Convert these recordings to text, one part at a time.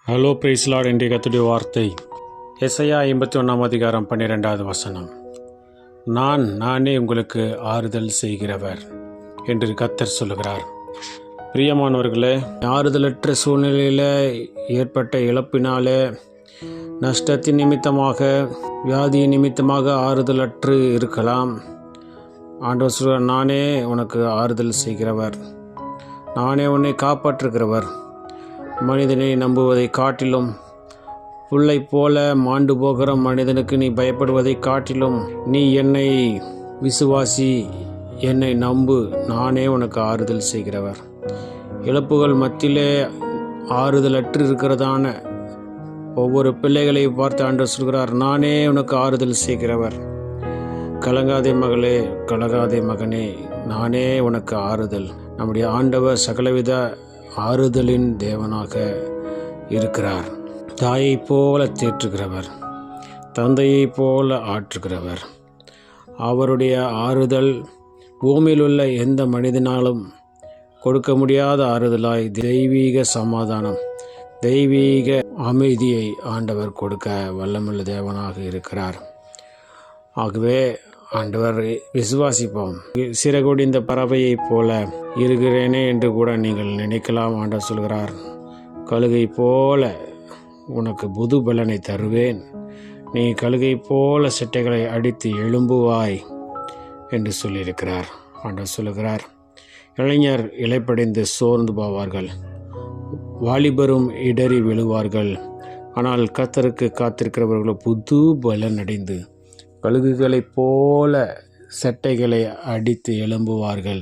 Hello price Lord. இன்றைய கர்த்தருடைய வார்த்தை எசையா 51:12 வசனம். நானே உங்களுக்கு ஆறுதல் செய்கிறவர் என்று கர்த்தர் சொல்லுகிறார். பிரியமானவர்களே, ஆறுதலற்ற சூழ்நிலையில் ஏற்பட்ட இழப்பினாலே, நஷ்டத்தின் நிமித்தமாக, வியாதியின் நிமித்தமாக ஆறுதலற்று இருக்கலாம். ஆண்டவர் சொல்கிறார், நானே உனக்கு ஆறுதல் செய்கிறவர், நானே உன்னை காப்பாற்றுகிறவர். மனிதனை நம்புவதை காட்டிலும், புல்லை போல மாண்டு போகிற மனிதனுக்கு நீ பயப்படுவதை காட்டிலும், நீ என்னை விசுவாசி, என்னை நம்பு, நானே உனக்கு ஆறுதல் செய்கிறவர். இழப்புகள் மத்தியிலே ஆறுதலற்று இருக்கிறதான ஒவ்வொரு பிள்ளைகளை பார்த்து ஆண்டவர் சொல்கிறார், நானே உனக்கு ஆறுதல் செய்கிறவர். கலங்காதே மகளே, கலங்காதே மகனே, நானே உனக்கு ஆறுதல். நம்முடைய ஆண்டவர் சகலவித ஆறுதலின் தேவனாக இருக்கிறார். தாயைப் போல தேற்றுகிறவர், தந்தையைப் போல ஆற்றுகிறவர். அவருடைய ஆறுதல் பூமியில் உள்ள எந்த மனிதனாலும் கொடுக்க முடியாத ஆறுதலாய் தெய்வீக சமாதானம், தெய்வீக அமைதியை ஆண்டவர் கொடுக்க வல்லமுள்ள தேவனாக இருக்கிறார். ஆகவே ஆண்டவர் விசுவாசிப்போம். சிறகுடிந்த பறவையைப் போல இருக்கிறேனே என்று கூட நீங்கள் நினைக்கலாம். ஆண்டவர் சொல்கிறார், கழுகை போல உனக்கு புது பலனை தருவேன், நீ கழுகை போல செட்டைகளை அடித்து எழும்புவாய் என்று சொல்லியிருக்கிறார். ஆண்டவர் சொல்லுகிறார், இளைஞர் இலைப்படைந்து சோர்ந்து போவார்கள், வாலிபரும் இடறி விழுவார்கள், ஆனால் கர்த்தருக்கு காத்திருக்கிறவர்களோ புது பலன் அடைந்து கழுகுகளைப் போல செட்டைகளை அடித்து எழும்புவார்கள்.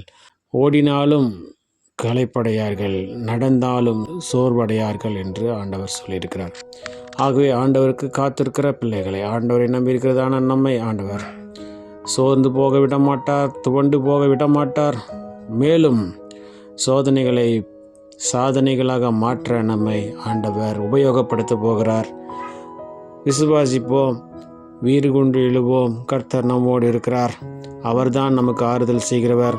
ஓடினாலும் களைப்படையார்கள், நடந்தாலும் சோர்வடையார்கள் என்று ஆண்டவர் சொல்லியிருக்கிறார். ஆகவே ஆண்டவருக்கு காத்திருக்கிற பிள்ளைகளை, ஆண்டவரை நம்பியிருக்கிறதான நம்மை ஆண்டவர் சோர்ந்து போக விடமாட்டார், துவண்டு போக விடமாட்டார். மேலும் சோதனைகளை சாதனைகளாக மாற்ற நம்மை ஆண்டவர் உபயோகப்படுத்த போகிறார். விசுவாசிப்போம், வீறு கொண்டு எழுவோம். கர்த்தர் நம்மோடு இருக்கிறார். அவர்தான் நமக்கு ஆறுதல் செய்கிறவர்.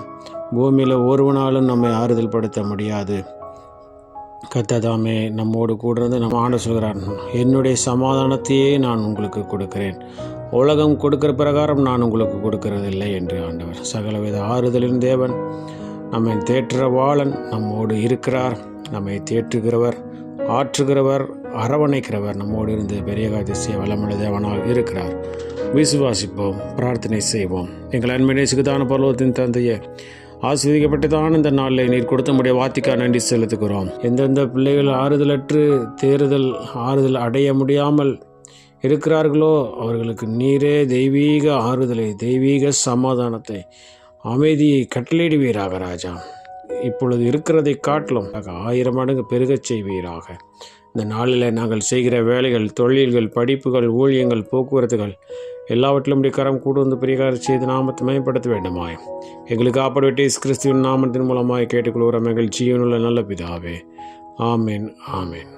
பூமியில் ஒருவனாலும் நம்மை ஆறுதல் படுத்த முடியாது. கர்த்தர் தாமே நம்மோடு கூட இருந்து நம்ம ஆண்டவர் சொல்கிறார், என்னுடைய சமாதானத்தையே நான் உங்களுக்கு கொடுக்கிறேன், உலகம் கொடுக்கிற பிரகாரம் நான் உங்களுக்கு கொடுக்கிறதில்லை என்று ஆண்டவர் சகலவித ஆறுதலின் தேவன், நம்மை தேற்றுவாளன் நம்மோடு இருக்கிறார். நம்மை தேற்றுகிறவர், ஆற்றுகிறவர், அரவணைக்கிறவர் நம்மோடு இருந்து பெரிய காரியத்தை வல்லமுள்ள தேவனாக இருக்கிறார். விசுவாசிப்போம், பிரார்த்தனை செய்வோம். எங்கள் அன்பை நேசிக்கத்தான பரலோகத்தின் தந்தையே, ஆசீர்வதிக்கப்பட்டதான இந்த நாளில் நீர் கொடுத்த முடிய வார்த்தைக்காக நன்றி செலுத்துகிறோம். எந்தெந்த பிள்ளைகள் ஆறுதலற்று ஆறுதல் அடைய முடியாமல் இருக்கிறார்களோ அவர்களுக்கு நீரே தெய்வீக ஆறுதலை, தெய்வீக சமாதானத்தை, அமைதியை கட்டளையிடுவீராக ராஜா. இப்பொழுது இருக்கிறதை காட்டிலும் 1000 மடங்கு பெருகச் செய்வீராக. இந்த நாளில் நாங்கள் செய்கிற வேலைகள், தொழில்கள், படிப்புகள், ஊழியங்கள், போக்குவரத்துகள் எல்லாவற்றிலும் கரம் கூடு வந்து பிரிகாரம் செய்து நாமத்தை மேம்படுத்த வேண்டுமாய் எங்களுக்கு காப்பாடுவிட்டு கிறிஸ்துவின் நாமத்தின் மூலமாய் கேட்டுக்கொள்கிற எங்கள் ஜீவனுள்ள நல்ல பிதாவே. ஆமேன், ஆமேன்.